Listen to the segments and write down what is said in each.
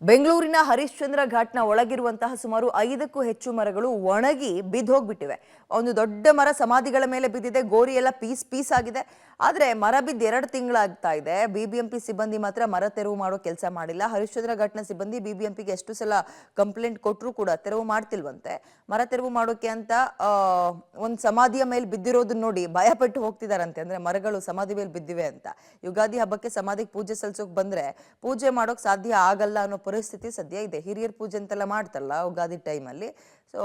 ಬೆಂಗಳೂರಿನ ಹರಿಶ್ಚಂದ್ರ ಘಾಟ್ನ ಒಳಗಿರುವಂತಹ ಸುಮಾರು 5ಕ್ಕೂ ಹೆಚ್ಚು ಮರಗಳು ಒಣಗಿ ಬಿದ್ದೋಗ್ಬಿಟ್ಟಿವೆ. ಒಂದು ದೊಡ್ಡ ಮರ ಸಮಾಧಿಗಳ ಮೇಲೆ ಬಿದ್ದಿದೆ. ಗೋರಿ ಎಲ್ಲ ಪೀಸ್ ಪೀಸ್ ಆಗಿದೆ. ಆದ್ರೆ ಮರ ಬಿದ್ದು 2 ತಿಂಗಳಾಗ್ತಾ ಇದೆ. ಬಿಬಿಎಂಪಿ ಸಿಬ್ಬಂದಿ ಮಾತ್ರ ಮರ ತೆರವು ಮಾಡೋ ಕೆಲಸ ಮಾಡಿಲ್ಲ. ಹರಿಶ್ಚಂದ್ರ ಘಾಟ್ನ ಸಿಬ್ಬಂದಿ ಬಿಬಿಎಂಪಿಗೆ ಎಷ್ಟು ಸಲ ಕಂಪ್ಲೇಂಟ್ ಕೊಟ್ಟರು ಕೂಡ ತೆರವು ಮಾಡ್ತಿಲ್ವಂತೆ. ಮರ ತೆರವು ಮಾಡೋಕೆ ಅಂತ ಒಂದು ಸಮಾಧಿಯ ಮೇಲೆ ಬಿದ್ದಿರೋದನ್ನ ನೋಡಿ ಭಯಪಟ್ಟು ಹೋಗ್ತಿದಾರಂತೆ. ಅಂದ್ರೆ ಮರಗಳು ಸಮಾಧಿ ಮೇಲೆ ಬಿದ್ದಿವೆ ಅಂತ. ಯುಗಾದಿ ಹಬ್ಬಕ್ಕೆ ಸಮಾಧಿಗೆ ಪೂಜೆ ಸಲ್ಲಿಸೋಕೆ ಬಂದ್ರೆ ಪೂಜೆ ಮಾಡೋಕೆ ಸಾಧ್ಯ ಆಗಲ್ಲ ಅನ್ನೋ ಪರಿಸ್ಥಿತಿ ಸದ್ಯ ಇದೆ. ಹಿರಿಯರ ಪೂಜೆ ಅಂತೆಲ್ಲ ಮಾಡ್ತಾರಲ್ಲ ಯುಗಾದಿ ಟೈಮಲ್ಲಿ, ಸೊ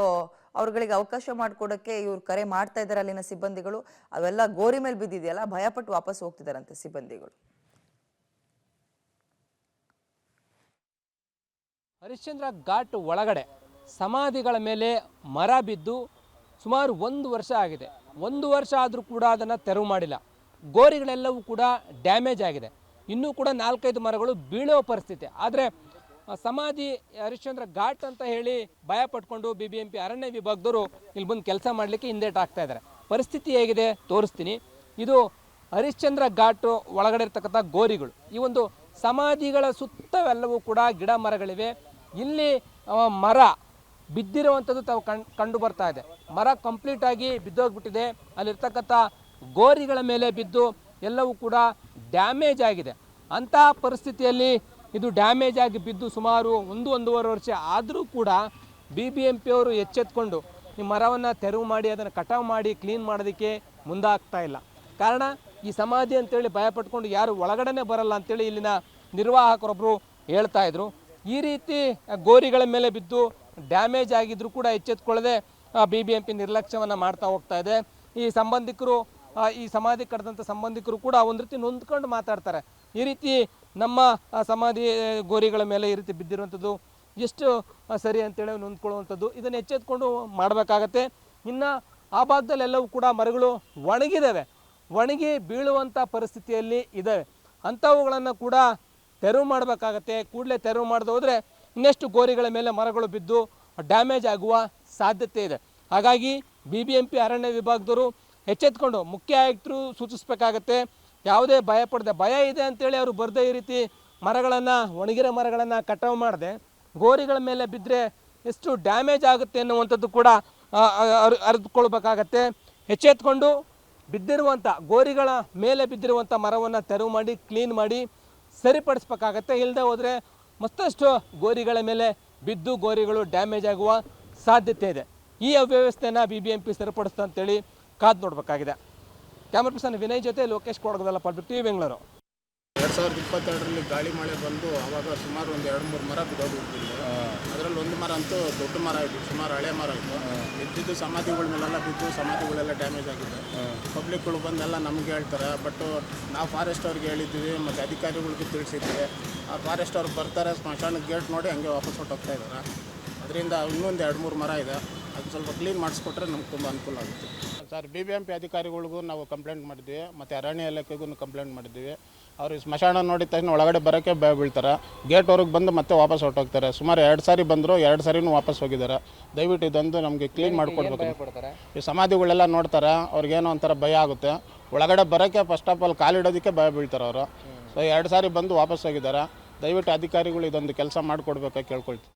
ಅವ್ರಗಳಿಗೆ ಅವಕಾಶ ಮಾಡಿಕೊಡೋಕ್ಕೆ ಇವ್ರು ಕರೆ ಮಾಡ್ತಾ ಇದ್ದಾರೆ ಅಲ್ಲಿನ ಸಿಬ್ಬಂದಿಗಳು. ಅವೆಲ್ಲ ಗೋರಿ ಮೇಲೆ ಬಿದ್ದಿದೆಯಲ್ಲ, ಭಯಪಟ್ಟು ವಾಪಸ್ ಹೋಗ್ತಿದಾರಂತೆ ಸಿಬ್ಬಂದಿಗಳು. ಹರಿಶ್ಚಂದ್ರ ಘಾಟ್ ಒಳಗಡೆ ಸಮಾಧಿಗಳ ಮೇಲೆ ಮರ ಬಿದ್ದು ಸುಮಾರು 1 ವರ್ಷ ಆಗಿದೆ. 1 ವರ್ಷ ಆದರೂ ಕೂಡ ಅದನ್ನು ತೆರವು ಮಾಡಿಲ್ಲ. ಗೋರಿಗಳೆಲ್ಲವೂ ಕೂಡ ಡ್ಯಾಮೇಜ್ ಆಗಿದೆ. ಇನ್ನೂ ಕೂಡ 4-5 ಮರಗಳು ಬೀಳೋ ಪರಿಸ್ಥಿತಿ. ಆದರೆ ಸಮಾಧಿ ಹರಿಶ್ಚಂದ್ರ ಘಾಟ್ ಅಂತ ಹೇಳಿ ಭಯ ಪಟ್ಕೊಂಡು ಬಿಬಿಎಂಪಿ ಅರಣ್ಯ ವಿಭಾಗದವರು ಇಲ್ಲಿ ಬಂದು ಕೆಲಸ ಮಾಡಲಿಕ್ಕೆ ಹಿಂದೇಟಾಗ್ತಾ ಇದ್ದಾರೆ. ಪರಿಸ್ಥಿತಿ ಹೇಗಿದೆ ತೋರಿಸ್ತೀನಿ. ಇದು ಹರಿಶ್ಚಂದ್ರ ಘಾಟ್ ಒಳಗಡೆ ಇರ್ತಕ್ಕಂಥ ಗೋರಿಗಳು. ಈ ಒಂದು ಸಮಾಧಿಗಳ ಸುತ್ತವೆಲ್ಲವೂ ಕೂಡ ಗಿಡ ಮರಗಳಿವೆ. ಇಲ್ಲಿ ಮರ ಬಿದ್ದಿರುವಂಥದ್ದು ತಾವು ಕಂಡು ಬರ್ತಾ ಇದೆ. ಮರ ಕಂಪ್ಲೀಟಾಗಿ ಬಿದ್ದೋಗ್ಬಿಟ್ಟಿದೆ. ಅಲ್ಲಿರ್ತಕ್ಕಂಥ ಗೋರಿಗಳ ಮೇಲೆ ಬಿದ್ದು ಎಲ್ಲವೂ ಕೂಡ ಡ್ಯಾಮೇಜ್ ಆಗಿದೆ. ಅಂತಹ ಪರಿಸ್ಥಿತಿಯಲ್ಲಿ ಇದು ಡ್ಯಾಮೇಜ್ ಆಗಿ ಬಿದ್ದು ಸುಮಾರು 1-1.5 ವರ್ಷ ಆದರೂ ಕೂಡ ಬಿಬಿಎಂಪಿಯವರು ಎಚ್ಚೆತ್ಕೊಂಡು ಈ ಮರವನ್ನು ತೆರವು ಮಾಡಿ ಅದನ್ನು ಕಟಾವು ಮಾಡಿ ಕ್ಲೀನ್ ಮಾಡೋದಕ್ಕೆ ಮುಂದಾಗ್ತಾ ಇಲ್ಲ. ಕಾರಣ ಈ ಸಮಾಧಿ ಅಂತೇಳಿ ಭಯಪಟ್ಕೊಂಡು ಯಾರು ಒಳಗಡೆನೇ ಬರಲ್ಲ ಅಂತೇಳಿ ಇಲ್ಲಿನ ನಿರ್ವಾಹಕರೊಬ್ಬರು ಹೇಳ್ತಾ ಇದ್ರು. ಈ ರೀತಿ ಗೋರಿಗಳ ಮೇಲೆ ಬಿದ್ದು ಡ್ಯಾಮೇಜ್ ಆಗಿದ್ರು ಕೂಡ ಎಚ್ಚೆತ್ಕೊಳ್ಳದೆ ಬಿಬಿಎಂಪಿ ನಿರ್ಲಕ್ಷ್ಯವನ್ನು ಮಾಡ್ತಾ ಹೋಗ್ತಾ ಇದೆ. ಈ ಸಂಬಂಧಿಕರು, ಈ ಸಮಾಧಿ ಕಟ್ಟಿದಂಥ ಸಂಬಂಧಿಕರು ಕೂಡ ಒಂದು ರೀತಿ ನೊಂದ್ಕೊಂಡು ಮಾತಾಡ್ತಾರೆ. ಈ ರೀತಿ ನಮ್ಮ ಸಮಾಧಿ ಗೋರಿಗಳ ಮೇಲೆ ಈ ರೀತಿ ಬಿದ್ದಿರುವಂಥದ್ದು ಎಷ್ಟು ಸರಿ ಅಂತೇಳಿ ನೊಂದ್ಕೊಳ್ಳುವಂಥದ್ದು, ಇದನ್ನು ಎಚ್ಚೆತ್ಕೊಂಡು ಮಾಡಬೇಕಾಗತ್ತೆ. ಇನ್ನು ಆ ಭಾಗದಲ್ಲೆಲ್ಲವೂ ಕೂಡ ಮರಗಳು ಒಣಗಿದ್ದಾವೆ, ಒಣಗಿ ಬೀಳುವಂಥ ಪರಿಸ್ಥಿತಿಯಲ್ಲಿ ಇದ್ದಾವೆ. ಅಂಥವುಗಳನ್ನು ಕೂಡ ತೆರವು ಮಾಡಬೇಕಾಗತ್ತೆ. ಕೂಡಲೇ ತೆರವು ಮಾಡದೆ ಹೋದರೆ ಇನ್ನೆಷ್ಟು ಗೋರಿಗಳ ಮೇಲೆ ಮರಗಳು ಬಿದ್ದು ಡ್ಯಾಮೇಜ್ ಆಗುವ ಸಾಧ್ಯತೆ ಇದೆ. ಹಾಗಾಗಿ ಬಿಬಿಎಂಪಿ ಅರಣ್ಯ ವಿಭಾಗದವರು ಎಚ್ಚೆತ್ಕೊಂಡು ಮುಖ್ಯ ಆಯುಕ್ತರು ಸೂಚಿಸಬೇಕಾಗತ್ತೆ. ಯಾವುದೇ ಭಯ ಇದೆ ಅಂತೇಳಿ ಅವರು ಬರದೇ ಈ ರೀತಿ ಮರಗಳನ್ನು, ಒಣಗಿರೋ ಮರಗಳನ್ನು ಕಟಾವು ಮಾಡದೆ ಗೋರಿಗಳ ಮೇಲೆ ಬಿದ್ದರೆ ಎಷ್ಟು ಡ್ಯಾಮೇಜ್ ಆಗುತ್ತೆ ಅನ್ನುವಂಥದ್ದು ಕೂಡ ಅರಿತುಕೊಳ್ಬೇಕಾಗತ್ತೆ. ಎಚ್ಚೆತ್ಕೊಂಡು ಬಿದ್ದಿರುವಂಥ ಗೋರಿಗಳ ಮೇಲೆ ಬಿದ್ದಿರುವಂಥ ಮರವನ್ನು ತೆರವು ಮಾಡಿ ಕ್ಲೀನ್ ಮಾಡಿ ಸರಿಪಡಿಸ್ಬೇಕಾಗತ್ತೆ. ಇಲ್ಲದೆ ಹೋದರೆ ಮತ್ತಷ್ಟು ಗೋರಿಗಳ ಮೇಲೆ ಬಿದ್ದು ಗೋರಿಗಳು ಡ್ಯಾಮೇಜ್ ಆಗುವ ಸಾಧ್ಯತೆ ಇದೆ. ಈ ಅವ್ಯವಸ್ಥೆಯನ್ನು ಬಿಬಿಎಂಪಿ ಸರಿಪಡಿಸ್ತಾ ಅಂತೇಳಿ ಕಾದು ನೋಡಬೇಕಾಗಿದೆ. ಕ್ಯಾಮರಾ ಪರ್ಸನ್ ವಿನಯ್ ಜೊತೆ ಲೋಕೇಶ್ ಕೊಡಗದಲ್ಲ, ಪಬ್ಲಿಕ್ ಟಿವಿ ಬೆಂಗಳೂರು. 2022ರಲ್ಲಿ ಗಾಳಿ ಮಳೆ ಬಂದು ಆವಾಗ ಸುಮಾರು ಒಂದು 2-3 ಮರ ಬಿದ್ದೋಗ್ಬಿಟ್ಟಿದೆ. ಅದರಲ್ಲಿ ಒಂದು ಮರ ಅಂತೂ ದೊಡ್ಡ ಮರ ಇತ್ತು, ಸುಮಾರು ಹಳೆ ಮರ ಇತ್ತು. ಬಿದ್ದಿದ್ದು ಸಮಾಧಿಗಳ ಮೇಲೆಲ್ಲ ಬಿದ್ದು ಸಮಾಧಿಗಳೆಲ್ಲ ಡ್ಯಾಮೇಜ್ ಆಗಿದೆ. ಪಬ್ಲಿಕ್ಗಳು ಬಂದೆಲ್ಲ ನಮಗೆ ಹೇಳ್ತಾರೆ. ಬಟ್ ನಾವು ಫಾರೆಸ್ಟ್ ಅವ್ರಿಗೆ ಹೇಳಿದ್ದೀವಿ ಮತ್ತು ಅಧಿಕಾರಿಗಳಿಗೂ ತಿಳಿಸಿದ್ದೀವಿ. ಆ ಫಾರೆಸ್ಟ್ ಅವ್ರು ಬರ್ತಾರೆ, ಸ್ಮಶಾನದ ಗೇಟ್ ನೋಡಿ ಹಂಗೆ ವಾಪಸ್ ಹೊಟ್ಟೋಗ್ತಾ ಇದ್ದಾರೆ. ಅದರಿಂದ ಇನ್ನೊಂದು 2-3 ಮರ ಇದೆ, ಅದು ಸ್ವಲ್ಪ ಕ್ಲೀನ್ ಮಾಡಿಸ್ಕೊಟ್ರೆ ನಮ್ಗೆ ತುಂಬ ಅನುಕೂಲ ಆಗುತ್ತೆ. ಸರ್, ಬಿಬಿಎಂಪಿ ಅಧಿಕಾರಿಗಳಿಗೂ ನಾವು ಕಂಪ್ಲೇಂಟ್ ಮಾಡಿದ್ವಿ ಮತ್ತು ಅರಣ್ಯ ಇಲಾಖೆಗೂ ಕಂಪ್ಲೇಂಟ್ ಮಾಡಿದ್ವಿ. ಅವರು ಸ್ಮಶಾನ ನೋಡಿದ ತಕ್ಷಣ ಒಳಗಡೆ ಬರೋಕ್ಕೆ ಭಯ ಬೀಳ್ತಾರೆ. ಗೇಟ್ ಅವ್ರಿಗೆ ಬಂದು ಮತ್ತೆ ವಾಪಸ್ ಹೊರಟೋಗ್ತಾರೆ. ಸುಮಾರು 2 ಸಾರಿ ಬಂದರು, 2 ಸಾರಿನೂ ವಾಪಸ್ ಹೋಗಿದ್ದಾರೆ. ದಯವಿಟ್ಟು ಇದೊಂದು ನಮಗೆ ಕ್ಲೀನ್ ಮಾಡಿಕೊಡ್ಬೇಕು. ಈ ಸಮಾಧಿಗಳೆಲ್ಲ ನೋಡ್ತಾರೆ, ಅವ್ರಿಗೇನೋ ಒಂಥರ ಭಯ ಆಗುತ್ತೆ. ಒಳಗಡೆ ಬರೋಕ್ಕೆ ಫಸ್ಟ್ ಆಫ್ ಆಲ್ ಕಾಲಿಡೋದಕ್ಕೆ ಭಯ ಬೀಳ್ತಾರೆ ಅವರು. ಸೊ 2 ಸಾರಿ ಬಂದು ವಾಪಸ್ ಹೋಗಿದ್ದಾರೆ. ದಯವಿಟ್ಟು ಅಧಿಕಾರಿಗಳು ಇದೊಂದು ಕೆಲಸ ಮಾಡಿಕೊಡ್ಬೇಕಾಗಿ ಕೇಳ್ಕೊಳ್ತೀವಿ.